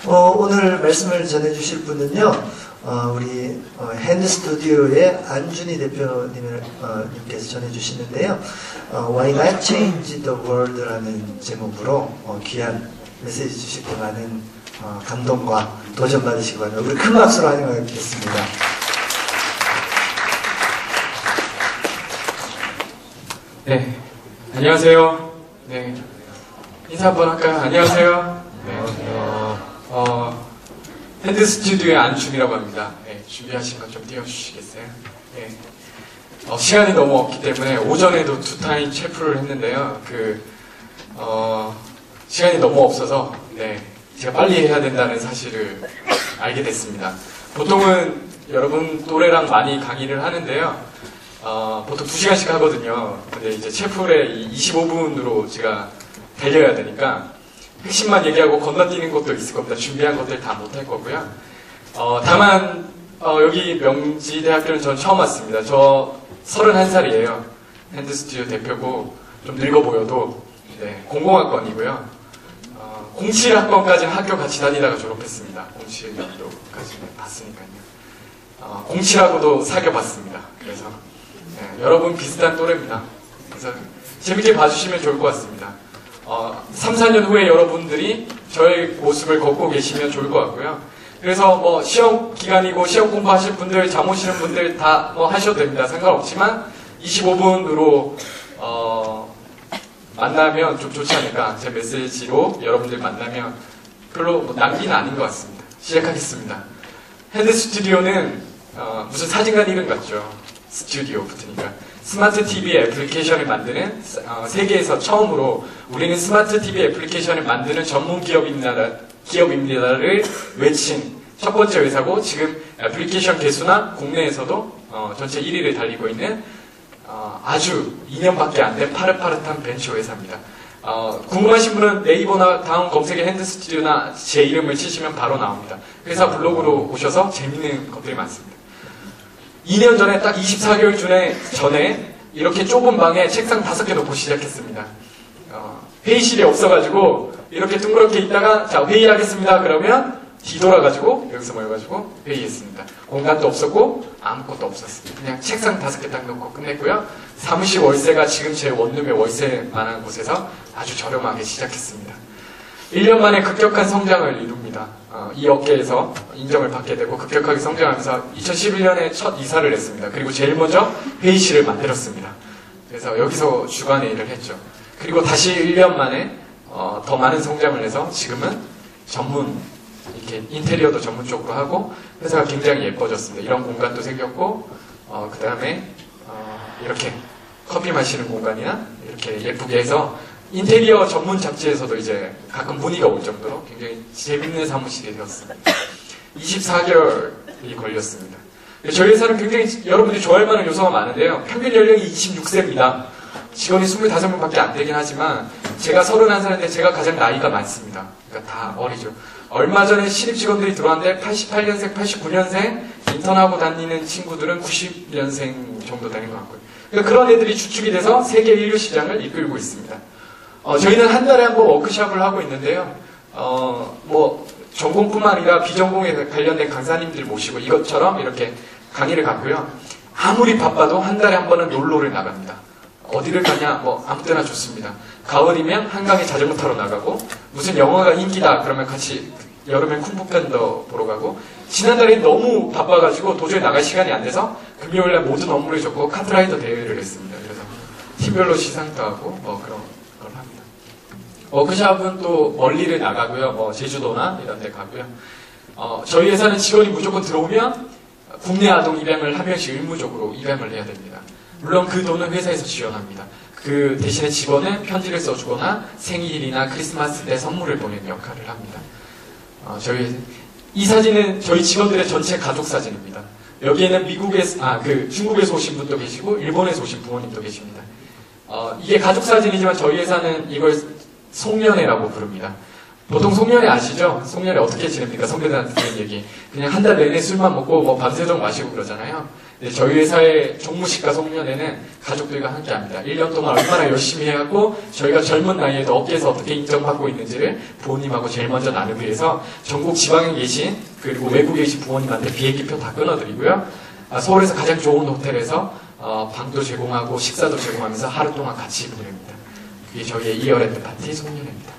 오늘 말씀을 전해주실 분은요, 우리 핸드 스튜디오의 안준희 대표님께서 전해주시는데요. Why Not Change the World라는 제목으로 귀한 메시지 주실 때 많은 감동과 도전 받으시기 바랍니다. 우리 큰 박수로 환영하겠습니다. 네, 안녕하세요. 네, 인사 한번 할까요? 안녕하세요. 네, 핸드 스튜디오의 안준이라고 합니다. 네, 준비하신 것 좀 띄워주시겠어요? 네, 시간이 너무 없기 때문에 오전에도 2타임 체프를 했는데요. 시간이 너무 없어서 네, 제가 빨리 해야 된다는 사실을 알게 됐습니다. 보통은 여러분 또래랑 많이 강의를 하는데요. 보통 2시간씩 하거든요. 근데 이제 체프의 25분으로 제가 달려야 되니까 핵심만 얘기하고 건너뛰는 것도 있을 겁니다. 준비한 것들 다 못할 거고요. 다만 여기 명지대학교는 전 처음 왔습니다. 저 31살이에요. 핸드스튜디오 대표고 좀 늙어 보여도 네, 공공학번이고요. 07학번까지는 학교 같이 다니다가 졸업했습니다. 07년도까지는 봤으니까요. 07하고도 사귀어봤습니다. 그래서 네, 여러분 비슷한 또래입니다. 그래서 재밌게 봐주시면 좋을 것 같습니다. 3, 4년 후에 여러분들이 저의 모습을 걷고 계시면 좋을 것 같고요. 그래서 뭐 시험 기간이고 시험 공부하실 분들, 잠 오시는 분들 다 뭐 하셔도 됩니다. 상관없지만 25분으로 만나면 좀 좋지 않을까. 제 메시지로 여러분들 만나면 별로 뭐 낭비는 아닌 것 같습니다. 시작하겠습니다. 핸드 스튜디오는 무슨 사진관 이름 같죠. 스튜디오 붙으니까. 스마트 TV 애플리케이션을 만드는 세계에서 처음으로 우리는 스마트 TV 애플리케이션을 만드는 전문 기업입니다를 외친 첫 번째 회사고 지금 애플리케이션 개수나 국내에서도 전체 1위를 달리고 있는 아주 2년밖에 안 된 파릇파릇한 벤처 회사입니다. 궁금하신 분은 네이버나 다음 검색에 핸드 스튜디오나 제 이름을 치시면 바로 나옵니다. 회사 블로그로 오셔서 재밌는 것들이 많습니다. 2년 전에 딱 24개월 전에 이렇게 좁은 방에 책상 5개 놓고 시작했습니다. 회의실이 없어가지고 이렇게 둥그렇게 있다가 자 회의하겠습니다. 그러면 뒤돌아가지고 여기서 모여가지고 회의했습니다. 공간도 없었고 아무것도 없었습니다. 그냥 책상 5개 딱 놓고 끝냈고요. 사무실 월세가 지금 제 원룸의 월세만한 곳에서 아주 저렴하게 시작했습니다. 1년 만에 급격한 성장을 이룹니다. 이 업계에서 인정을 받게 되고 급격하게 성장하면서 2011년에 첫 이사를 했습니다. 그리고 제일 먼저 회의실을 만들었습니다. 그래서 여기서 주간에 일을 했죠. 그리고 다시 1년 만에 더 많은 성장을 해서 지금은 전문 이렇게 인테리어도 전문 쪽으로 하고 회사가 굉장히 예뻐졌습니다. 이런 공간도 생겼고 그 다음에 이렇게 커피 마시는 공간이나 이렇게 예쁘게 해서 인테리어 전문 잡지에서도 이제 가끔 문의가 올 정도로 굉장히 재밌는 사무실이 되었습니다. 24개월이 걸렸습니다. 저희 회사는 굉장히 여러분들이 좋아할 만한 요소가 많은데요. 평균 연령이 26세입니다. 직원이 25명밖에 안 되긴 하지만 제가 31살인데 제가 가장 나이가 많습니다. 그러니까 다 어리죠. 얼마 전에 신입 직원들이 들어왔는데 88년생, 89년생, 인턴하고 다니는 친구들은 90년생 정도 되는 것 같고요. 그러니까 그런 애들이 주축이 돼서 세계 인류 시장을 이끌고 있습니다. 저희는 한 달에 한 번 워크숍을 하고 있는데요. 뭐 전공뿐만 아니라 비전공에 관련된 강사님들 모시고 이것처럼 이렇게 강의를 갖고요. 아무리 바빠도 한 달에 한 번은 놀러를 나갑니다. 어디를 가냐? 뭐 아무 때나 좋습니다. 가을이면 한강에 자전거 타러 나가고 무슨 영화가 인기다 그러면 같이 여름엔 쿵푸팬더 보러 가고 지난달에 너무 바빠가지고 도저히 나갈 시간이 안 돼서 금요일날 모든 업무를 접고 카트라이더 대회를 했습니다. 그래서 팀별로 시상도 하고 뭐 그런 걸 합니다. 워크숍은 또 멀리를 나가고요. 뭐 제주도나 이런 데 가고요. 저희 회사는 직원이 무조건 들어오면 국내 아동 입양을 한 명씩 의무적으로 입양을 해야 됩니다. 물론 그 돈은 회사에서 지원합니다. 그 대신에 직원은 편지를 써주거나 생일이나 크리스마스 때 선물을 보내는 역할을 합니다. 이 사진은 저희 직원들의 전체 가족 사진입니다. 여기에는 중국에서 오신 분도 계시고 일본에서 오신 부모님도 계십니다. 이게 가족 사진이지만 저희 회사는 이걸 송년회라고 부릅니다. 보통 송년회 아시죠? 송년회 어떻게 지냅니까? 선배들한테 드는 얘기. 그냥 한 달 내내 술만 먹고 뭐 밤새도록 마시고 그러잖아요. 근데 저희 회사의 종무식과 송년회는 가족들과 함께 합니다. 1년 동안 얼마나 열심히 해갖고 저희가 젊은 나이에도 업계에서 어떻게 인정받고 있는지를 부모님하고 제일 먼저 나누기 위해서 전국 지방에 계신 그리고 외국에 계신 부모님한테 비행기표 다 끊어드리고요. 서울에서 가장 좋은 호텔에서 방도 제공하고 식사도 제공하면서 하루 동안 같이 보냅니다. 그게 저희의 이어랜드 파티 송년회입니다.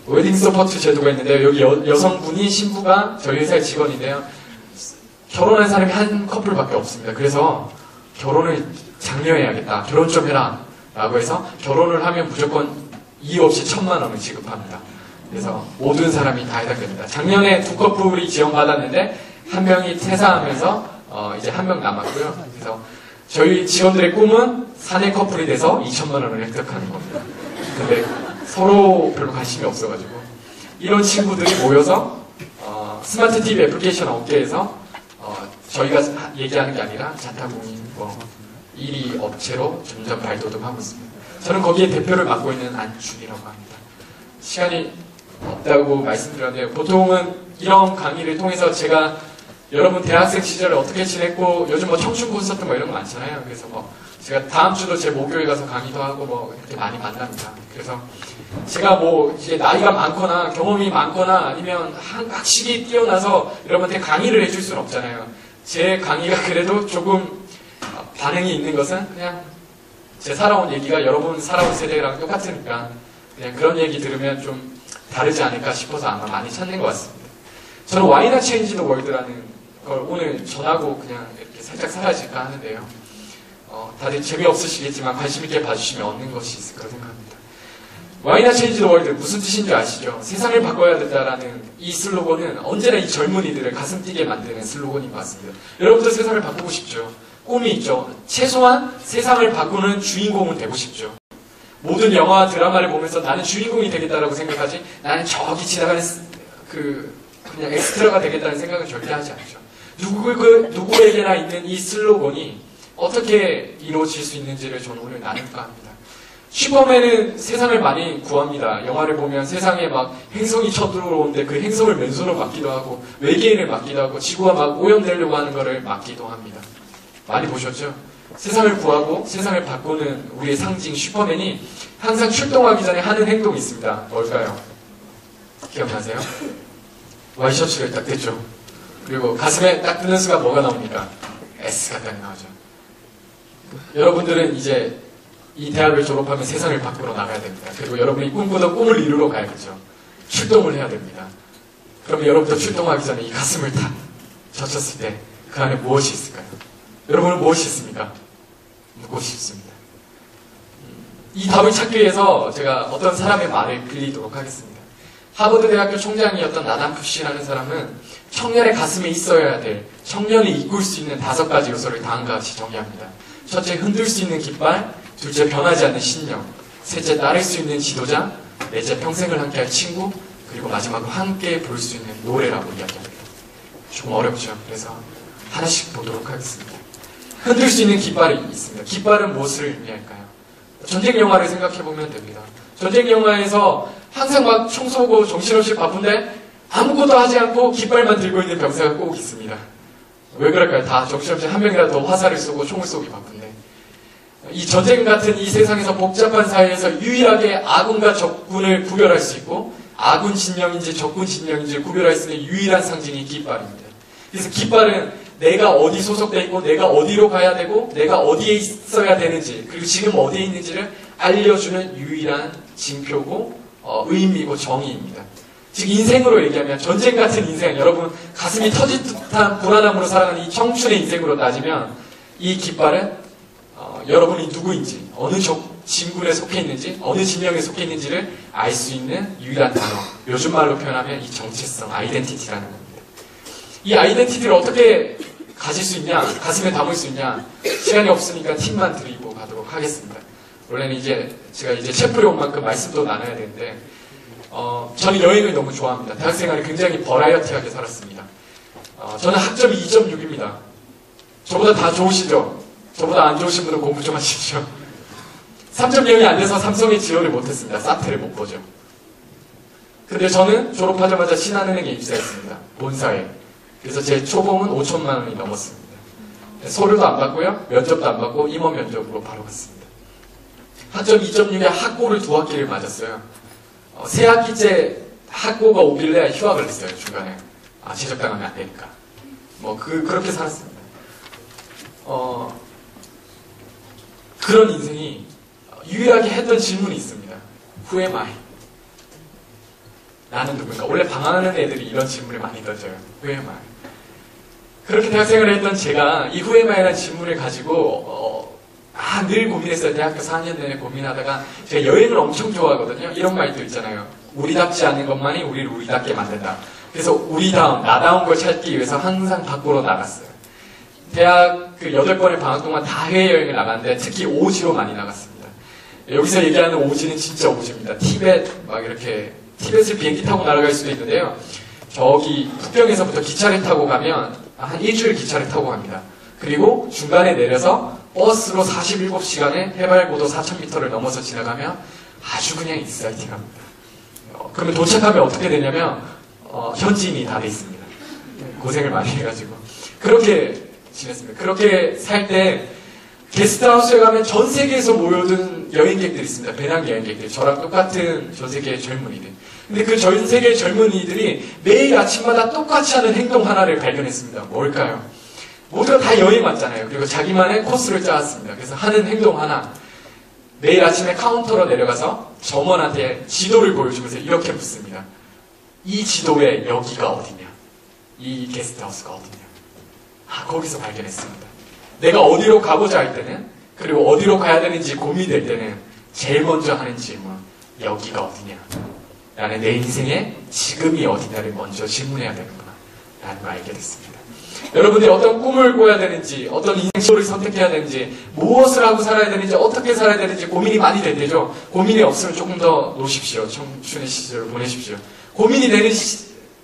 웨딩 서포트 제도가 있는데요. 여기 여성분이 신부가 저희 회사의 직원인데요. 결혼한 사람이 한 커플밖에 없습니다. 그래서 결혼을 장려해야겠다. 결혼 좀 해라. 라고 해서 결혼을 하면 무조건 이유 없이 1,000만 원을 지급합니다. 그래서 모든 사람이 다 해당됩니다. 작년에 2커플이 지원받았는데 한 명이 퇴사하면서 이제 한 명 남았고요. 그래서 저희 직원들의 꿈은 사내 커플이 돼서 2,000만 원을 획득하는 겁니다. 근데 서로 별로 관심이 없어가지고 이런 친구들이 모여서 스마트 TV 애플리케이션 업계에서 저희가 얘기하는 게 아니라 자타공인 뭐 1위 업체로 점점 발돋움하고 있습니다. 저는 거기에 대표를 맡고 있는 안준이라고 합니다. 시간이 없다고 말씀드렸는데 보통은 이런 강의를 통해서 제가 여러분 대학생 시절에 어떻게 지냈고 요즘 뭐 청춘 콘서트 뭐 이런 거 많잖아요. 그래서 뭐 제가 다음 주도 제 목요일 가서 강의도 하고 뭐 이렇게 많이 만납니다. 그래서 제가 뭐 이제 나이가 많거나 경험이 많거나 아니면 학식이 뛰어나서 여러분한테 강의를 해줄 수는 없잖아요. 제 강의가 그래도 조금 반응이 있는 것은 그냥 제 살아온 얘기가 여러분 살아온 세대랑 똑같으니까 그냥 그런 얘기 들으면 좀 다르지 않을까 싶어서 아마 많이 찾는 것 같습니다. 저는 Why Not Change the World라는 걸 오늘 전하고 그냥 이렇게 살짝 사라질까 하는데요. 다들 재미없으시겠지만 관심 있게 봐주시면 얻는 것이 있을 거라 생각합니다. Why Not Change the World 무슨 뜻인 줄 아시죠? 세상을 바꿔야 된다라는 이 슬로건은 언제나 이 젊은이들을 가슴 뛰게 만드는 슬로건인 것 같습니다. 여러분도 세상을 바꾸고 싶죠? 꿈이 있죠? 최소한 세상을 바꾸는 주인공은 되고 싶죠? 모든 영화, 드라마를 보면서 나는 주인공이 되겠다라고 생각하지 나는 저기 지나가는 그냥 엑스트라가 되겠다는 생각은 절대 하지 않죠. 누구에게나 있는 이 슬로건이 어떻게 이루어질 수 있는지를 저는 오늘 나눌까 합니다. 슈퍼맨은 세상을 많이 구합니다. 영화를 보면 세상에 막 행성이 쳐들어오는데 그 행성을 맨손으로 막기도 하고 외계인을 막기도 하고 지구가 막 오염되려고 하는 것을 막기도 합니다. 많이 보셨죠? 세상을 구하고 세상을 바꾸는 우리의 상징 슈퍼맨이 항상 출동하기 전에 하는 행동이 있습니다. 뭘까요? 기억나세요? 와이셔츠를 딱 댔죠. 그리고 가슴에 딱 뜨는 순간 뭐가 나옵니까? S가 딱 나오죠. 여러분들은 이제 이 대학을 졸업하면 세상을 밖으로 나가야 됩니다. 그리고 여러분이 꿈꾸던 꿈을 이루러 가야겠죠. 출동을 해야 됩니다. 그러면 여러분도 출동하기 전에 이 가슴을 탁 젖혔을 때 그 안에 무엇이 있을까요? 여러분은 무엇이 있습니까? 묻고 싶습니다. 이 답을 찾기 위해서 제가 어떤 사람의 말을 빌리도록 하겠습니다. 하버드 대학교 총장이었던 나단 푸시라는 사람은 청년의 가슴에 있어야 될 청년이 이끌 수 있는 5가지 요소를 다음과 같이 정의합니다. 첫째, 흔들 수 있는 깃발. 둘째, 변하지 않는 신념. 셋째, 따를 수 있는 지도자. 넷째, 평생을 함께할 친구. 그리고 마지막으로 함께 부를 수 있는 노래라고 이야기합니다. 좀 어렵죠. 그래서 하나씩 보도록 하겠습니다. 흔들 수 있는 깃발이 있습니다. 깃발은 무엇을 의미할까요? 전쟁 영화를 생각해보면 됩니다. 전쟁 영화에서 항상 막 총 쏘고 정신없이 바쁜데 아무것도 하지 않고 깃발만 들고 있는 병사가 꼭 있습니다. 왜 그럴까요? 다 정신없이 한 명이라도 더 화살을 쏘고 총을 쏘기 바쁜데 이 전쟁 같은 이 세상에서 복잡한 사회에서 유일하게 아군과 적군을 구별할 수 있고 아군 진영인지 적군 진영인지 구별할 수 있는 유일한 상징이 깃발입니다. 그래서 깃발은 내가 어디 소속돼 있고 내가 어디로 가야 되고 내가 어디에 있어야 되는지 그리고 지금 어디에 있는지를 알려주는 유일한 징표고 의미고 정의입니다. 즉 인생으로 얘기하면 전쟁 같은 인생 여러분 가슴이 터질 듯한 불안함으로 살아가는 이 청춘의 인생으로 따지면 이 깃발은 여러분이 누구인지 어느 진군에 속해 있는지 어느 진영에 속해 있는지를 알 수 있는 유일한 단어 요즘 말로 표현하면 이 정체성 아이덴티티라는 겁니다. 이 아이덴티티를 어떻게 가질 수 있냐 가슴에 담을 수 있냐 시간이 없으니까 팁만 드리고 가도록 하겠습니다. 원래는 제가 이제 채플에 온 만큼 말씀도 나눠야 되는데 저는 여행을 너무 좋아합니다. 대학생활이 굉장히 버라이어티하게 살았습니다. 저는 학점이 2.6입니다. 저보다 다 좋으시죠? 저보다 안 좋으신 분은 공부 좀 하십시오. 3.0이 안 돼서 삼성에 지원을 못했습니다. 사태를 못 보죠. 근데 저는 졸업하자마자 신한은행에 입사했습니다. 본사에. 그래서 제 초봉은 5천만 원이 넘었습니다. 서류도 안 받고요. 면접도 안 받고 임원 면접으로 바로 갔습니다. 학점 2.6에 학고를 2학기를 맞았어요. 세 학기째 학고가 오길래 휴학을 했어요. 중간에. 제적당하면 안 되니까. 그렇게 살았습니다. 그런 인생이 유일하게 했던 질문이 있습니다. Who am I? 나는 누군가? 원래 방황하는 애들이 이런 질문을 많이 던져요. Who am I? 그렇게 대학생활을 했던 제가 이 Who am I라는 질문을 가지고 늘 고민했어요. 대학교 4년 내내 고민하다가 제가 여행을 엄청 좋아하거든요. 이런 말도 있잖아요. 우리답지 않은 것만이 우리를 우리답게 만든다. 그래서 우리다운, 나다운 걸 찾기 위해서 항상 밖으로 나갔어요. 대학 8번의 방학 동안 다 해외여행을 나갔는데 특히 오지로 많이 나갔습니다. 여기서 얘기하는 오지는 진짜 오지입니다. 티벳을 비행기 타고 날아갈 수도 있는데요. 저기 북경에서부터 기차를 타고 가면 한 일주일 기차를 타고 갑니다. 그리고 중간에 내려서 버스로 47시간에 해발 고도 4,000m를 넘어서 지나가면 아주 그냥 익사이팅합니다. 그러면 도착하면 어떻게 되냐면 현지인이 다 돼 있습니다. 고생을 많이 해가지고 그렇게 지냈습니다. 그렇게 살 때 게스트하우스에 가면 전 세계에서 모여든 여행객들이 있습니다. 배낭 여행객들. 저랑 똑같은 전 세계의 젊은이들. 근데 그 전 세계의 젊은이들이 매일 아침마다 똑같이 하는 행동 하나를 발견했습니다. 뭘까요? 모두가 다 여행 왔잖아요. 그리고 자기만의 코스를 짜왔습니다. 그래서 하는 행동 하나. 매일 아침에 카운터로 내려가서 점원한테 지도를 보여주면서 이렇게 묻습니다. 이 지도에 여기가 어디냐? 이 게스트하우스가 어디냐? 거기서 발견했습니다. 내가 어디로 가고자 할 때는, 그리고 어디로 가야 되는지 고민될 때는 제일 먼저 하는 질문, 여기가 어디냐? 나는 내 인생의 지금이 어디냐를 먼저 질문해야 되는구나 라는 걸 알게 됐습니다. 여러분들이 어떤 꿈을 꿔야 되는지, 어떤 인생을 선택해야 되는지, 무엇을 하고 살아야 되는지, 어떻게 살아야 되는지 고민이 많이 될 때죠. 고민이 없으면 조금 더 노십시오. 청춘의 시절을 보내십시오. 고민이 되는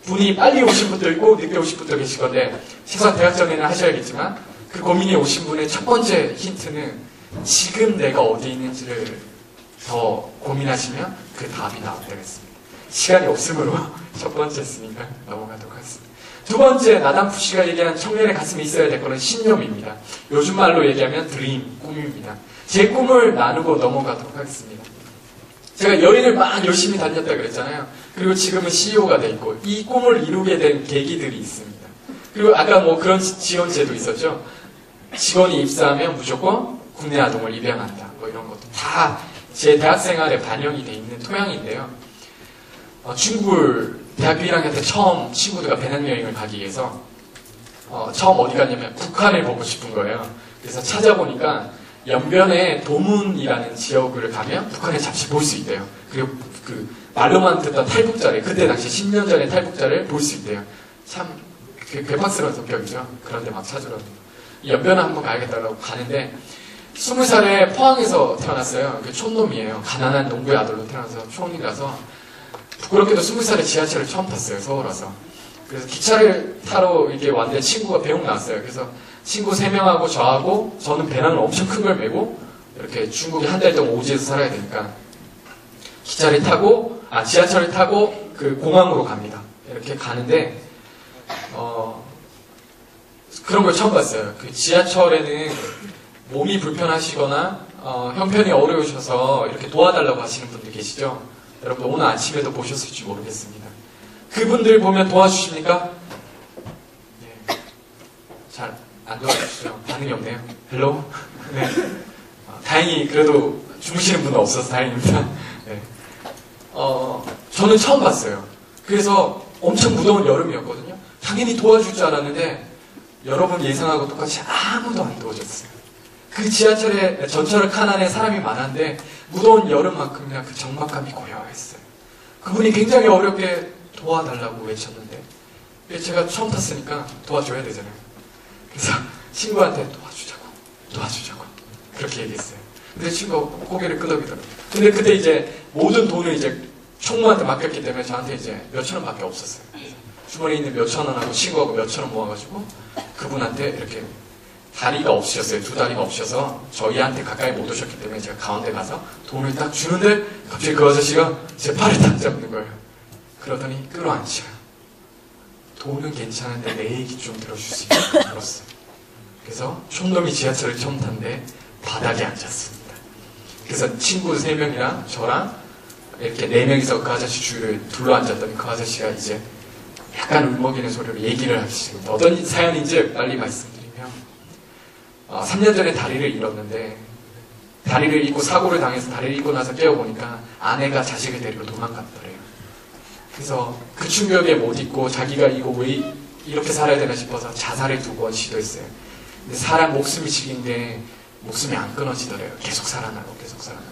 분이 빨리 오신 분도 있고 늦게 오신 분도 계실 건데 최소한 대학 전에는 하셔야겠지만 그 고민이 오신 분의 첫 번째 힌트는 지금 내가 어디 있는지를 더 고민하시면 그 답이 나오겠습니다. 시간이 없으므로 첫 번째 했으니까 넘어가도록 하겠습니다. 두 번째, 나담 푸시가 얘기한 청년의 가슴에 있어야 될 거는 신념입니다. 요즘 말로 얘기하면 드림, 꿈입니다. 제 꿈을 나누고 넘어가도록 하겠습니다. 제가 여행을 막 열심히 다녔다 그랬잖아요. 그리고 지금은 CEO가 돼 있고 이 꿈을 이루게 된 계기들이 있습니다. 그리고 아까 그런 지원제도 있었죠. 직원이 입사하면 무조건 국내 아동을 입양한다. 이런 것도 다 제 대학생활에 반영이 돼 있는 토양인데요. 중국을 대학교 1학년 때 처음 친구들과 배낭여행을 가기 위해서 처음 어디 갔냐면 북한을 보고 싶은 거예요. 그래서 찾아보니까 연변에 도문이라는 지역을 가면 북한의 잠시 볼 수 있대요. 그리고 말로만 듣던 탈북자를, 그때 당시 10년 전의 탈북자를 볼 수 있대요. 참 괴팍스러운 성격이죠. 그런데 막 찾으러 연변에 한번 가야겠다고 가는데 20살에 포항에서 태어났어요. 촌놈이에요. 가난한 농부의 아들로 태어나서 촌이라서 부끄럽게도 20살에 지하철을 처음 탔어요. 서울 와서. 그래서 기차를 타러 이렇게 왔는데 친구가 배웅 나왔어요. 그래서 친구 3명하고 저하고 저는 배낭을 엄청 큰 걸 메고 이렇게 중국에 한 달 동안 오지에서 살아야 되니까 지하철을 타고 그 공항으로 갑니다. 이렇게 가는데 그런 걸 처음 봤어요. 그 지하철에는 몸이 불편하시거나 형편이 어려우셔서 이렇게 도와달라고 하시는 분들 계시죠? 여러분 오늘 아침에도 보셨을지 모르겠습니다. 그분들 보면 도와주십니까? 네. 잘 안 도와주시죠? 반응이 없네요. 헬로? 네. 다행히 그래도 주무시는 분은 없어서 다행입니다. 네. 저는 처음 봤어요. 그래서 엄청 무더운 여름이었거든요. 당연히 도와줄 줄 알았는데 여러분 예상하고 똑같이 아무도 안 도와줬어요. 그 지하철에 전철 칸 안에 사람이 많았는데 무더운 여름만큼 그냥 그 적막감이 고요했어요. 그분이 굉장히 어렵게 도와달라고 외쳤는데 제가 처음 탔으니까 도와줘야 되잖아요. 그래서 친구한테 도와주자고 그렇게 얘기했어요. 근데 친구가 고개를 끄덕이더라고요. 근데 그때 이제 모든 돈을 이제 총무한테 맡겼기 때문에 저한테 이제 몇천 원밖에 없었어요. 주머니에 있는 몇천 원하고 친구하고 몇천 원 모아가지고 그분한테 이렇게 다리가 없으셨어요. 두 다리가 없으셔서 저희한테 가까이 못 오셨기 때문에 제가 가운데 가서 돈을 딱 주는데 갑자기 그 아저씨가 제 팔을 딱 잡는 거예요. 그러더니 끌어안쳐요. 돈은 괜찮은데 내 얘기 좀 들어줄 수 있냐고 물었어요. 그래서 촌놈이 지하철을 처음 탔는데 바닥에 앉았습니다. 그래서 친구 3명이랑 저랑 이렇게 4명이서 그 아저씨 주위를 둘러앉았더니 그 아저씨가 이제 약간 울먹이는 소리로 얘기를 하기 시작합니다. 어떤 사연인지 빨리 말씀드리면 3년 전에 다리를 잃었는데 다리를 잃고 사고를 당해서 다리를 잃고 나서 깨어보니까 아내가 자식을 데리고 도망갔더래요. 그래서 그 충격에 못 잊고 자기가 이거 왜 이렇게 살아야 되나 싶어서 자살을 2번 시도했어요. 근데 사람 목숨이 식인데 목숨이 안 끊어지더래요. 계속 살아나고 계속 살아나고.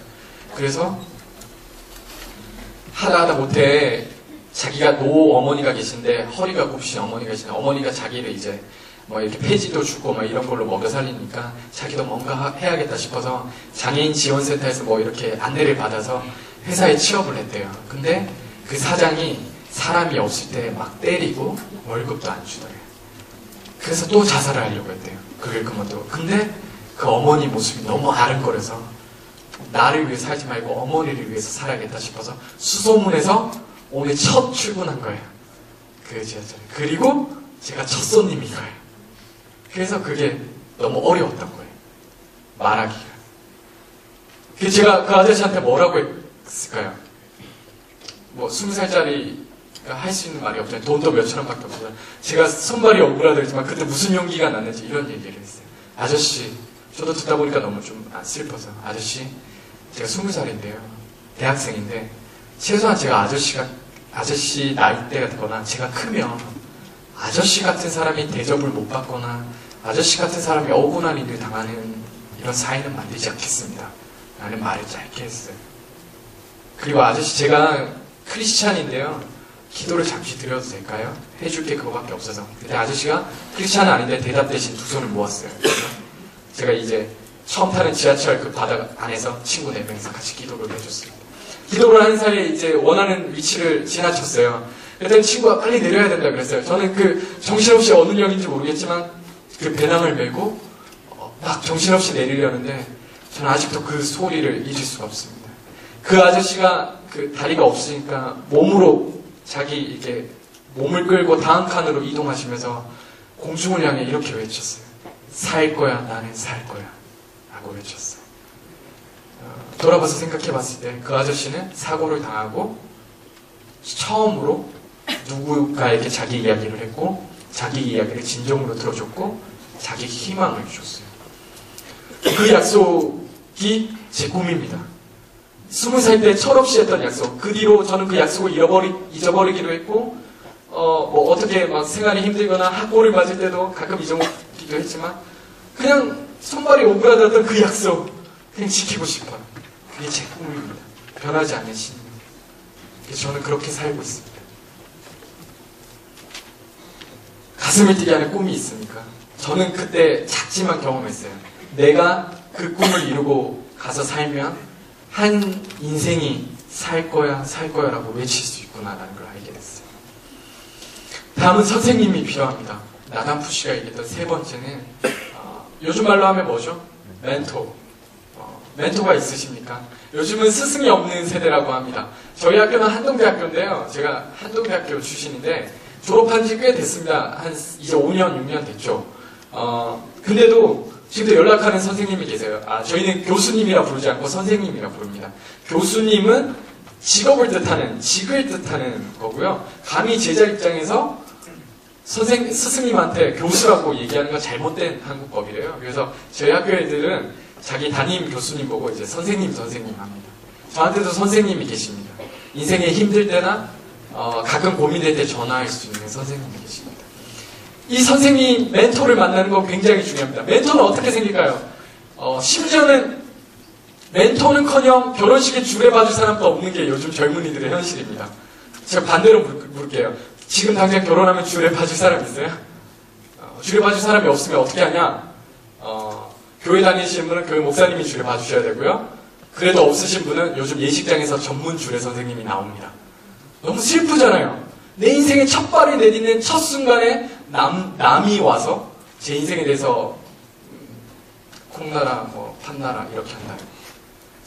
그래서 하다 못해 자기가 노 어머니가 계신데 허리가 굽신 어머니가 계신데 어머니가 자기를 이제 뭐 이렇게 폐지도 주고 막 이런 걸로 먹여 살리니까 자기도 뭔가 해야겠다 싶어서 장애인 지원센터에서 뭐 이렇게 안내를 받아서 회사에 취업을 했대요. 근데 그 사장이 사람이 없을 때 막 때리고 월급도 안 주더래요. 그래서 또 자살을 하려고 했대요. 그걸 그만두고. 근데 그 어머니 모습이 너무 아른거려서 나를 위해 살지 말고 어머니를 위해서 살아야겠다 싶어서 수소문해서 오늘 첫 출근한 거예요. 그 지하철에. 그리고 제가 첫 손님인 거예요. 그래서 그게 너무 어려웠던 거예요. 말하기가. 그래서 제가 그 아저씨한테 뭐라고 했을까요? 뭐 20살짜리가 할 수 있는 말이 없잖아요. 돈도 몇천 원밖에 없잖아요. 제가 손발이 억울하더지만 그때 무슨 용기가 났는지 이런 얘기를 했어요. 아저씨, 저도 듣다 보니까 너무 좀 슬퍼서 아저씨, 제가 20살인데요. 대학생인데 최소한 제가 아저씨 나이대가 되거나 제가 크면 아저씨 같은 사람이 대접을 못 받거나 아저씨 같은 사람이 억울한 일을 당하는 이런 사회는 만들지 않겠습니다. 라는 말을 짧게 했어요. 그리고 아저씨 제가 크리스찬인데요. 기도를 잠시 드려도 될까요? 해줄 게 그거밖에 없어서. 근데 아저씨가 크리스찬은 아닌데 대답 대신 2손을 모았어요. 제가 이제 처음 타는 지하철 그 바닥 안에서 친구 4명이서 같이 기도를 해줬습니다. 기도를 하는 사이에 이제 원하는 위치를 지나쳤어요. 그랬더니 친구가 빨리 내려야 된다 그랬어요. 저는 그 정신없이 어느 역인지 모르겠지만 그 배낭을 메고 막 정신없이 내리려는데 저는 아직도 그 소리를 잊을 수가 없습니다. 그 아저씨가 그 다리가 없으니까 몸으로 자기 이렇게 몸을 끌고 다음 칸으로 이동하시면서 공중을 향해 이렇게 외쳤어요. 살 거야, 나는 살 거야. 라고 외쳤어요. 돌아봐서 생각해봤을 때 그 아저씨는 사고를 당하고 처음으로 누구가에게 자기 이야기를 했고 자기 이야기를 진정으로 들어줬고 자기 희망을 줬어요. 그 약속이 제 꿈입니다. 20살 때 철없이 했던 약속. 그 뒤로 저는 그 약속을 잊어버리기도 했고 뭐 어떻게 막 생활이 힘들거나 학고를 맞을 때도 가끔 잊어먹기도 했지만 그냥 손발이 오그라들었던 그 약속 그냥 지키고 싶어요. 그게 제 꿈입니다. 변하지 않는 신념. 그래서 저는 그렇게 살고 있습니다. 가슴을 뛰게 하는 꿈이 있습니까? 저는 그때 작지만 경험했어요. 내가 그 꿈을 이루고 가서 살면 한 인생이 살 거야 라고 외칠 수 있구나라는 걸 알게 됐어요. 다음은 선생님이 필요합니다. 나담푸 씨가 얘기했던 3번째는 요즘 말로 하면 뭐죠? 멘토. 멘토가 있으십니까? 요즘은 스승이 없는 세대라고 합니다. 저희 학교는 한동대학교인데요. 제가 한동대학교 출신인데 졸업한 지 꽤 됐습니다. 한 이제 5년, 6년 됐죠. 근데도 지금도 연락하는 선생님이 계세요. 저희는 교수님이라 부르지 않고 선생님이라 부릅니다. 교수님은 직업을 뜻하는, 직을 뜻하는 거고요. 감히 제자 입장에서 스승님한테 교수라고 얘기하는 건 잘못된 한국법이래요. 그래서 저희 학교 애들은 자기 담임 교수님 보고 이제 선생님 합니다. 저한테도 선생님이 계십니다. 인생에 힘들 때나 가끔 고민될 때 전화할 수 있는 선생님이 계십니다. 이 선생님, 멘토를 만나는 건 굉장히 중요합니다. 멘토는 어떻게 생길까요? 심지어는 멘토는커녕 결혼식에 주례봐줄 사람도 없는 게 요즘 젊은이들의 현실입니다. 제가 반대로 물을게요. 지금 당장 결혼하면 주례봐줄 사람 있어요? 주례봐줄 사람이 없으면 어떻게 하냐? 교회 다니시는 분은 교회 목사님이 주례봐주셔야 되고요. 그래도 없으신 분은 요즘 예식장에서 전문 주례 선생님이 나옵니다. 너무 슬프잖아요. 내 인생의 첫 발을 내딛는 첫 순간에 남이 와서 제 인생에 대해서 콩나라, 판나라 이렇게 한다.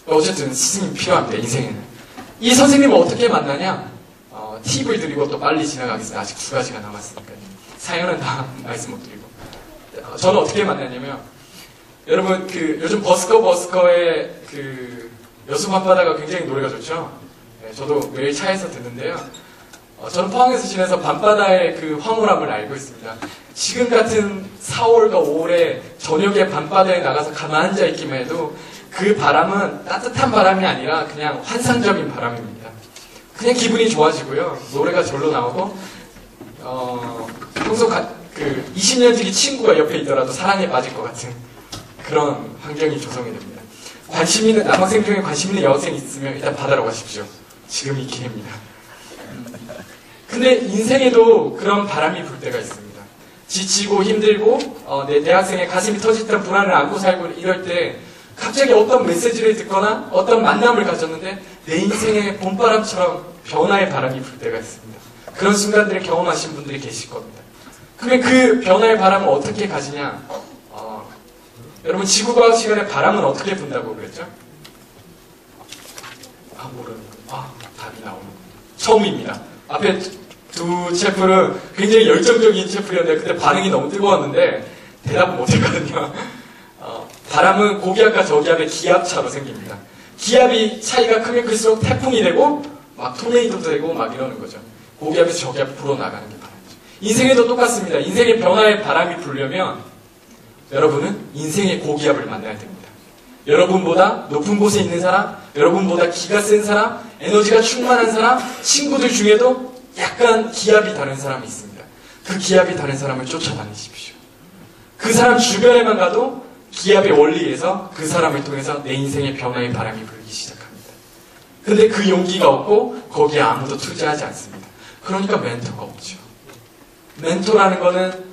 어쨌든 스승님이 필요합니다. 인생에는. 이 선생님을 어떻게 만나냐? 팁을 드리고 또 빨리 지나가겠습니다. 아직 2가지가 남았으니까요. 사연은 다 말씀 못 드리고. 저는 어떻게 만났냐면, 여러분, 요즘 버스커의 여수 밤바다가 굉장히 노래가 좋죠? 네, 저도 매일 차에서 듣는데요. 저는 포항에서 지내서 밤바다의 그 황홀함을 알고 있습니다. 지금 같은 4월과 5월에 저녁에 밤바다에 나가서 가만 앉아 있기만 해도 그 바람은 따뜻한 바람이 아니라 그냥 환상적인 바람입니다. 그냥 기분이 좋아지고요. 노래가 절로 나오고, 평소 20년 지기 친구가 옆에 있더라도 사랑에 빠질 것 같은 그런 환경이 조성이 됩니다. 관심 있는, 남학생 중에 관심 있는 여학생이 있으면 일단 바다로 가십시오. 지금이 기회입니다. 근데 인생에도 그런 바람이 불 때가 있습니다. 지치고 힘들고 내 대학생의 가슴이 터질 듯한 불안을 안고 살고 이럴 때 갑자기 어떤 메시지를 듣거나 어떤 만남을 가졌는데 내 인생의 봄바람처럼 변화의 바람이 불 때가 있습니다. 그런 순간들을 경험하신 분들이 계실 겁니다. 그러면 그 변화의 바람을 어떻게 가지냐? 여러분 지구과학 시간에 바람은 어떻게 분다고 그랬죠? 모르는 거. 답이 나오는 거. 처음입니다. 앞에 두 채플은 굉장히 열정적인 채플이었는데 그때 반응이 너무 뜨거웠는데 대답은 못했거든요. 바람은 고기압과 저기압의 기압차로 생깁니다. 기압이 차이가 크면 클수록 태풍이 되고 막 토네이도도 되고 막 이러는 거죠. 고기압에서 저기압 불어나가는 게 바람이죠. 인생에도 똑같습니다. 인생의 변화의 바람이 불려면 여러분은 인생의 고기압을 만나야 됩니다. 여러분보다 높은 곳에 있는 사람, 여러분보다 기가 센 사람, 에너지가 충만한 사람, 친구들 중에도 약간 기압이 다른 사람이 있습니다. 그 기압이 다른 사람을 쫓아다니십시오. 그 사람 주변에만 가도 기압의 원리에서 그 사람을 통해서 내 인생의 변화의 바람이 불기 시작합니다. 근데 그 용기가 없고 거기에 아무도 투자하지 않습니다. 그러니까 멘토가 없죠. 멘토라는 거는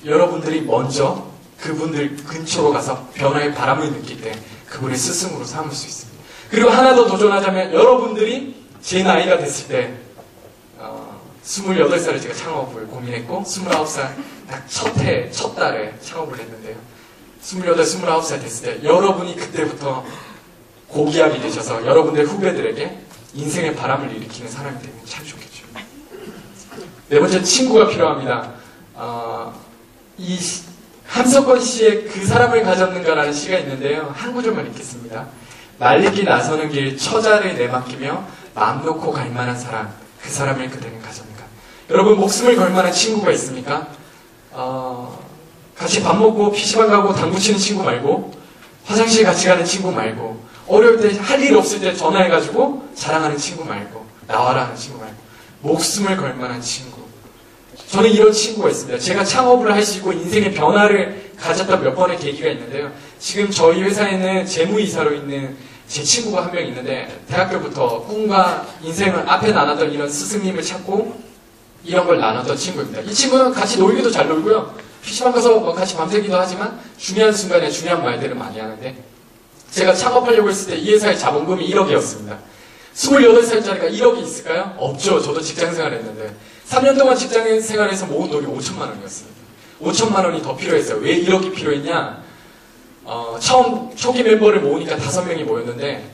여러분들이 먼저 그분들 근처로 가서 변화의 바람을 느낄 때 그분의 스승으로 삼을 수 있습니다. 그리고 하나 더 도전하자면 여러분들이 제 나이가 됐을 때 28살에 제가 창업을 고민했고 29살 딱 첫 달에 창업을 했는데요. 28, 29살 됐을 때 여러분이 그때부터 고기압이 되셔서 여러분들 후배들에게 인생의 바람을 일으키는 사람이 되면 참 좋겠죠. 네 번째, 친구가 필요합니다. 이 함석권 씨의 그 사람을 가졌는가라는 시가 있는데요. 한 구절만 읽겠습니다. 말리기 나서는 길 처자를 내맡기며 마음 놓고 갈 만한 사람, 그 사람을 그대는 가졌는가. 여러분 목숨을 걸 만한 친구가 있습니까? 같이 밥 먹고 PC방 가고 당구 치는 친구 말고 화장실 같이 가는 친구 말고 어려울 때 할 일 없을 때 전화해가지고 자랑하는 친구 말고 나와라 하는 친구 말고 목숨을 걸 만한 친구. 저는 이런 친구가 있습니다. 제가 창업을 할 수 있고 인생의 변화를 가졌던 몇 번의 계기가 있는데요. 지금 저희 회사에는 재무이사로 있는 제 친구가 한 명 있는데 대학교부터 꿈과 인생을 앞에 나눴던 이런 스승님을 찾고 이런 걸 나눴던 친구입니다. 이 친구는 같이 놀기도 잘 놀고요. PC방 가서 뭐 같이 밤새기도 하지만 중요한 순간에 중요한 말들을 많이 하는데 제가 창업하려고 했을 때 이 회사의 자본금이 1억이었습니다. 28살짜리가 1억이 있을까요? 없죠. 저도 직장생활 했는데 3년 동안 직장생활에서 모은 돈이 5천만 원이었습니다. 5천만 원이 더 필요했어요. 왜 1억이 필요했냐? 처음 초기 멤버를 모으니까 5명이 모였는데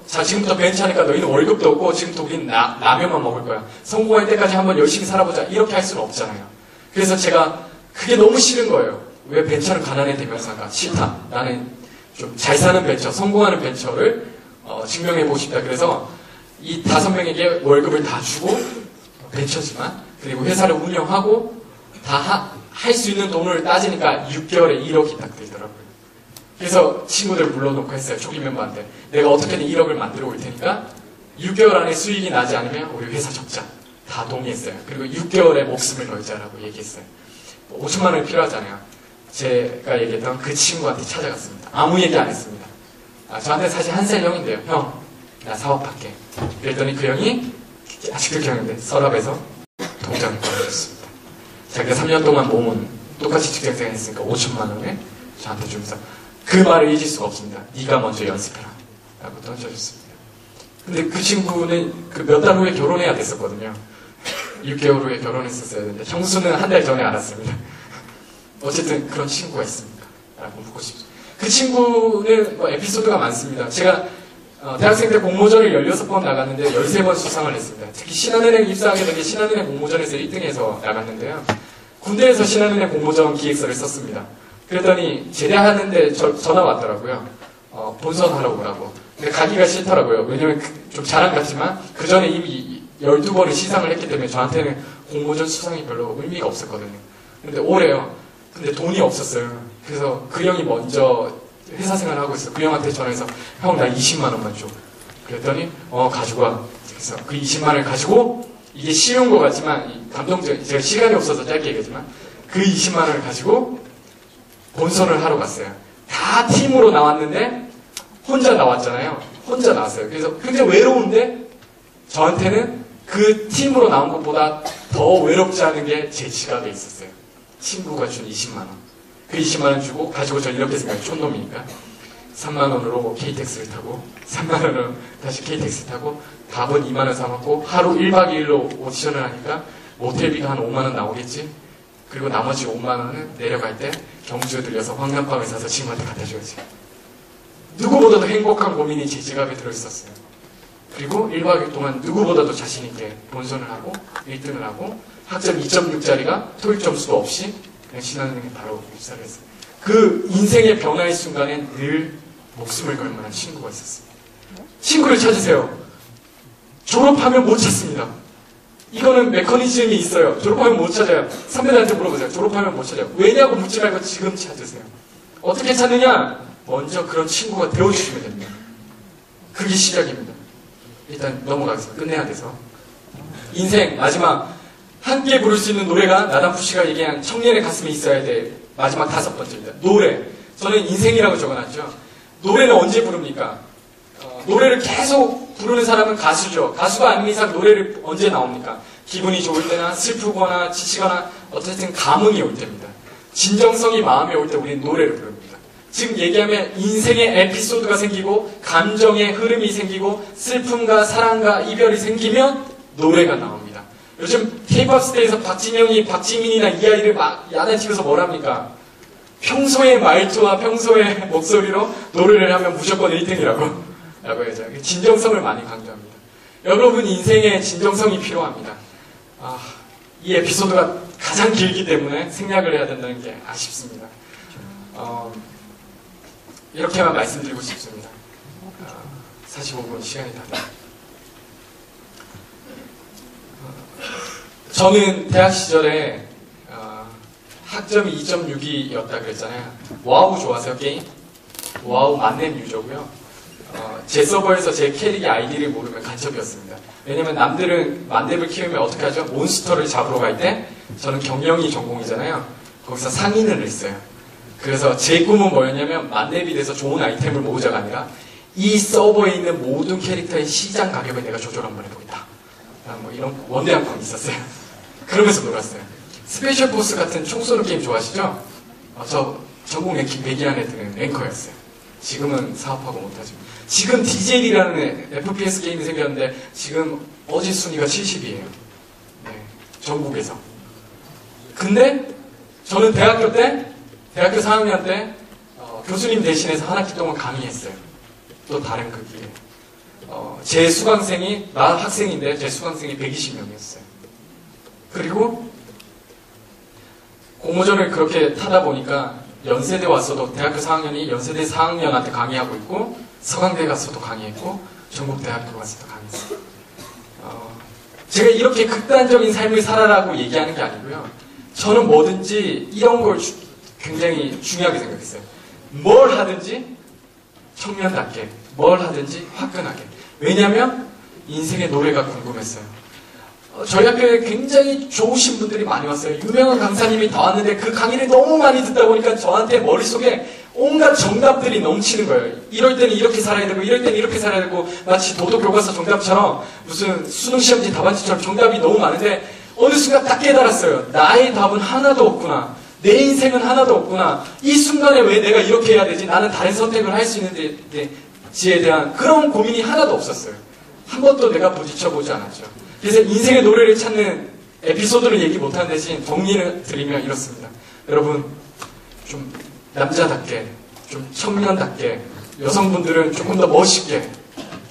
자 지금부터 벤처하니까 너희는 월급도 없고 지금부터 우리는 라면만 먹을 거야. 성공할 때까지 한번 열심히 살아보자. 이렇게 할 수는 없잖아요. 그래서 제가 그게 너무 싫은 거예요. 왜 벤처를 가난해 대면서 할까? 싫다. 나는 좀 잘 사는 벤처, 성공하는 벤처를 증명해보고 싶다. 그래서 이 5명에게 월급을 다 주고 벤처지만 그리고 회사를 운영하고 다 할 수 있는 돈을 따지니까 6개월에 1억이 딱 들더라고요. 그래서 친구들 불러놓고 했어요. 초기 멤버한테. 내가 어떻게든 1억을 만들어 올 테니까 6개월 안에 수익이 나지 않으면 우리 회사 적자. 다 동의했어요. 그리고 6개월에 목숨을 걸자라고 얘기했어요. 5천만 원이 필요하잖아요. 제가 얘기했던 그 친구한테 찾아갔습니다. 아무 얘기 안 했습니다. 저한테 사실 1살 형인데요. 형, 나 사업할게. 그랬더니 그 형이 아직도 기억나는데 서랍에서 통장을 꺼내줬습니다. 자기가 3년 동안 모은 똑같이 직장생활 했으니까 5천만 원을 저한테 주면서 그 말을 잊을 수가 없습니다. 네가 먼저 연습해라 라고 던져줬습니다. 근데 그 친구는 그 몇 달 후에 결혼해야 됐었거든요. 6개월 후에 결혼했었어야 되는데 형수는 한 달 전에 알았습니다. 어쨌든 그런 친구가 있습니까? 라고 묻고 싶습니다. 그 친구는 뭐 에피소드가 많습니다. 제가 대학생 때 공모전을 16번 나갔는데 13번 수상을 했습니다. 특히 신한은행 입사하게 된 게 신한은행 공모전에서 1등해서 나갔는데요. 군대에서 신한은행 공모전 기획서를 썼습니다. 그랬더니 제대하는데 전화 왔더라고요. 본선하러 오라고. 근데 가기가 싫더라고요. 왜냐면 좀 자랑 같지만 그 전에 이미 12번을 시상을 했기 때문에 저한테는 공모전 수상이 별로 의미가 없었거든요. 근데 오래요. 근데 돈이 없었어요. 그래서 그 형이 먼저 회사 생활을 하고 있어. 그 형한테 전화해서 형 나 20만 원만 줘. 그랬더니 가지고 와. 그래서 그 20만 원을 가지고 이게 쉬운 것 같지만 감동적. 제가 시간이 없어서 짧게 얘기하지만 그 20만 원을 가지고 본선을 하러 갔어요. 다 팀으로 나왔는데 혼자 나왔잖아요. 혼자 나왔어요. 그래서 굉장히 외로운데 저한테는 그 팀으로 나온 것보다 더 외롭지 않은 게 제 지갑에 있었어요. 친구가 준 20만 원. 그 20만 원 주고 가지고 저 이렇게 생각해요. 촌놈이니까. 3만 원으로 KTX를 타고 3만 원으로 다시 KTX 타고 밥은 2만 원 사먹고 하루 1박 2일로 오디션을 하니까 모텔비가 한 5만 원 나오겠지. 그리고 나머지 5만 원은 내려갈 때 경주에 들려서 황남빵을 사서 친구한테 갖다 줘야지. 누구보다도 행복한 고민이 제 지갑에 들어있었어요. 그리고 1박 2일 동안 누구보다도 자신있게 본선을 하고 1등을 하고 학점 2.6짜리가 토익 점수도 없이 그냥 신한은행에 바로 입사를 했어요. 그 인생의 변화의 순간에 늘 목숨을 걸 만한 친구가 있었어요. 친구를 찾으세요. 졸업하면 못 찾습니다. 이거는 메커니즘이 있어요. 졸업하면 못 찾아요. 선배들한테 물어보세요. 졸업하면 못 찾아요. 왜냐고 묻지 말고 지금 찾으세요. 어떻게 찾느냐? 먼저 그런 친구가 되어주시면 됩니다. 그게 시작입니다. 일단 넘어가겠습니다. 끝내야 돼서. 인생 마지막 함께 부를 수 있는 노래가 나담푸 씨가 얘기한 청년의 가슴에 있어야 될 마지막 5번째입니다. 노래. 저는 인생이라고 적어놨죠. 노래는 언제 부릅니까? 노래를 계속 부르는 사람은 가수죠. 가수가 아닌 이상 노래를 언제 나옵니까? 기분이 좋을 때나 슬프거나 지치거나 어쨌든 감흥이 올 때입니다. 진정성이 마음에 올 때 우리는 노래를 부릅니다. 지금 얘기하면 인생의 에피소드가 생기고 감정의 흐름이 생기고 슬픔과 사랑과 이별이 생기면 노래가 나옵니다. 요즘 K-POP 스테이에서 박진영이 박지민이나 이 아이를 막 야단치면서 뭐랍니까? 평소의 말투와 평소의 목소리로 노래를 하면 무조건 1등이라고 해야죠. 진정성을 많이 강조합니다. 여러분 인생에 진정성이 필요합니다. 이 에피소드가 가장 길기 때문에 생략을 해야 된다는 게 아쉽습니다. 이렇게만 말씀드리고 싶습니다. 45분 시간이 다 됐습니다. 저는 대학 시절에 학점이 2.6이었다 그랬잖아요. 와우 좋아하세요 게임? 와우 만렙 유저고요. 제 서버에서 제 캐릭의 아이디를 모르면 간첩이었습니다. 왜냐면 남들은 만렙을 키우면 어떻게 하죠? 몬스터를 잡으러 갈 때 저는 경영이 전공이잖아요. 거기서 상인을 했어요. 그래서 제 꿈은 뭐였냐면 만렙이 돼서 좋은 아이템을 모으자가 아니라 이 서버에 있는 모든 캐릭터의 시장 가격을 내가 조절 한번 해보겠다. 뭐 이런 원대한 꿈이 있었어요. 그러면서 놀았어요. 스페셜 포스 같은 총 쏘는 게임 좋아하시죠? 저 전국 랭킹 100위 안에 드는 랭커였어요. 지금은 사업하고 못하죠. 지금 DJ라는 FPS 게임이 생겼는데 지금 어제 순위가 70이에요. 네, 전국에서. 근데 저는 대학교 4학년 때 교수님 대신해서 한 학기 동안 강의했어요. 또 다른 그 길에. 제 수강생이, 나 학생인데 제 수강생이 120명이었어요. 그리고 공모전을 그렇게 타다 보니까 연세대 왔어도 대학교 4학년이 연세대 4학년한테 강의하고 있고 서강대 갔어도 강의했고 전국대학교 갔어도 강의했어요. 제가 이렇게 극단적인 삶을 살아라고 얘기하는 게 아니고요. 저는 뭐든지 이런 걸 굉장히 중요하게 생각했어요. 뭘 하든지 청년답게, 뭘 하든지 화끈하게. 왜냐면 인생의 노래가 궁금했어요. 저희 학교에 굉장히 좋으신 분들이 많이 왔어요. 유명한 강사님이 다 왔는데 그 강의를 너무 많이 듣다 보니까 저한테 머릿속에 온갖 정답들이 넘치는 거예요. 이럴 때는 이렇게 살아야 되고 이럴 때는 이렇게 살아야 되고 마치 도덕교과서 정답처럼 무슨 수능시험지 답안지처럼 정답이 너무 많은데 어느 순간 딱 깨달았어요. 나의 답은 하나도 없구나. 내 인생은 하나도 없구나. 이 순간에 왜 내가 이렇게 해야 되지? 나는 다른 선택을 할 수 있는지에 대한 그런 고민이 하나도 없었어요. 한 번도 내가 부딪혀보지 않았죠. 그래서 인생의 노래를 찾는 에피소드를 얘기 못하는 대신 정리를 드리면 이렇습니다. 여러분 좀 남자답게, 좀 청년답게, 여성분들은 조금 더 멋있게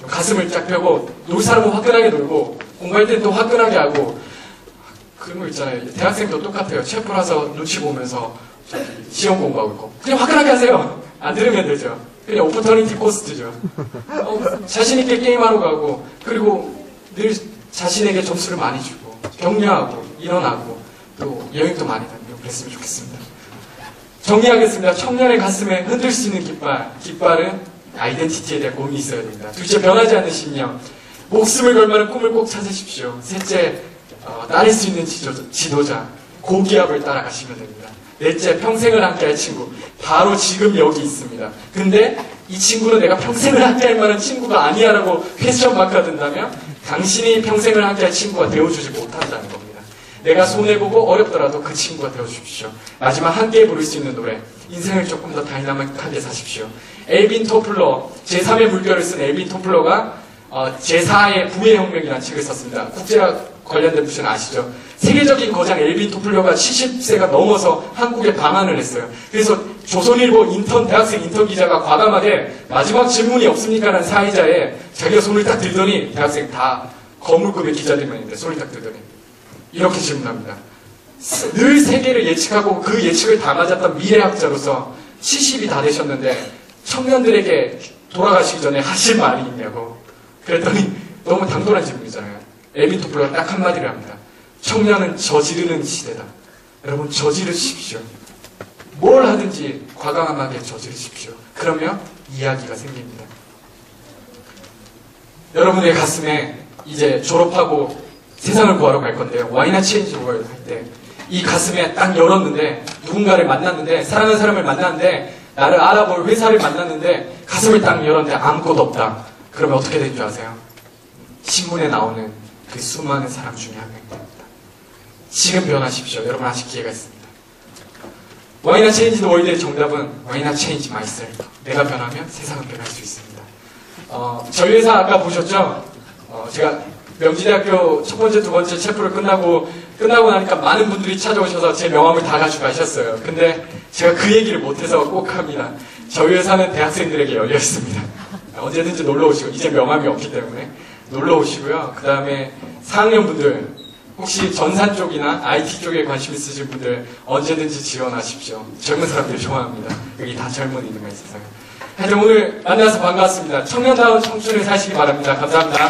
가슴을 쫙 펴고 놀 사람은 화끈하게 놀고 공부할 때는 또 화끈하게 하고 그런 거 있잖아요. 대학생도 똑같아요. 체포라서 눈치 보면서 시험 공부하고 있고 그냥 화끈하게 하세요. 안 들으면 되죠. 그냥 오퍼터니티 코스트죠. 자신 있게 게임하러 가고 그리고 늘 자신에게 점수를 많이 주고 격려하고 일어나고 또 여행도 많이 다니고 그랬으면 좋겠습니다. 정리하겠습니다. 청년의 가슴에 흔들 수 있는 깃발. 깃발은 아이덴티티에 대한 고민이 있어야 됩니다. 둘째, 변하지 않는 신념. 목숨을 걸 만한 꿈을 꼭 찾으십시오. 셋째, 따를 수 있는 지도자. 고기압을 따라가시면 됩니다. 넷째, 평생을 함께할 친구. 바로 지금 여기 있습니다. 근데 이 친구는 내가 평생을 함께할 만한 친구가 아니야라고 퀘스천 마크가 된다면 당신이 평생을 함께할 친구가 되어주지 못한다는 겁니다. 내가 손해보고 어렵더라도 그 친구가 되어주십시오. 마지막 함께 부를 수 있는 노래. 인생을 조금 더 다이나믹하게 사십시오. 엘빈 토플러, 제3의 물결을 쓴 엘빈 토플러가 제4의 부의혁명이라는 책을 썼습니다. 국제학 관련된 부시는 아시죠? 세계적인 거장 엘빈 토플러가 70세가 넘어서 한국에 방한을 했어요. 그래서 조선일보 대학생 인턴 기자가 과감하게 마지막 질문이 없습니까? 라는 사회자에 자기가 손을 딱 들더니 대학생 다 거물급의 기자들만 있는데 손을 딱 들더니 이렇게 질문합니다. 늘 세계를 예측하고 그 예측을 다 맞았던 미래학자로서 70이 다 되셨는데 청년들에게 돌아가시기 전에 하실 말이 있냐고. 그랬더니 너무 당돌한 질문이잖아요. 엘빈 토플러가 딱 한마디를 합니다. 청년은 저지르는 시대다. 여러분 저지르십시오. 뭘 하든지 과감하게 저지르십시오. 그러면 이야기가 생깁니다. 여러분의 가슴에 이제 졸업하고 세상을 구하러 갈 건데요. Why not change the world 할 때 이 가슴에 딱 열었는데 누군가를 만났는데 사랑하는 사람을 만났는데 나를 알아볼 회사를 만났는데 가슴을 딱 열었는데 아무것도 없다. 그러면 어떻게 되는 줄 아세요? 신문에 나오는 그 수많은 사람 중에 한 명이 됩니다. 지금 변하십시오. 여러분 아직 기회가 있습니다. Why not change the world의 정답은 Why not change myself? 내가 변하면 세상은 변할 수 있습니다. 저희 회사 아까 보셨죠? 제가 명지대학교 첫 번째, 두 번째 체프를 끝나고 나니까 많은 분들이 찾아오셔서 제 명함을 다 가지고 가셨어요. 근데 제가 그 얘기를 못해서 꼭 합니다. 저희 회사는 대학생들에게 열려 있습니다. 언제든지 놀러 오시고, 이제 명함이 없기 때문에 놀러 오시고요. 그 다음에 4학년 분들, 혹시 전산 쪽이나 IT 쪽에 관심 있으신 분들 언제든지 지원하십시오. 젊은 사람들 좋아합니다. 여기 다 젊은이들만 있어서요. 하여튼 오늘 만나서 반가웠습니다. 청년다운 청춘을 사시기 바랍니다. 감사합니다.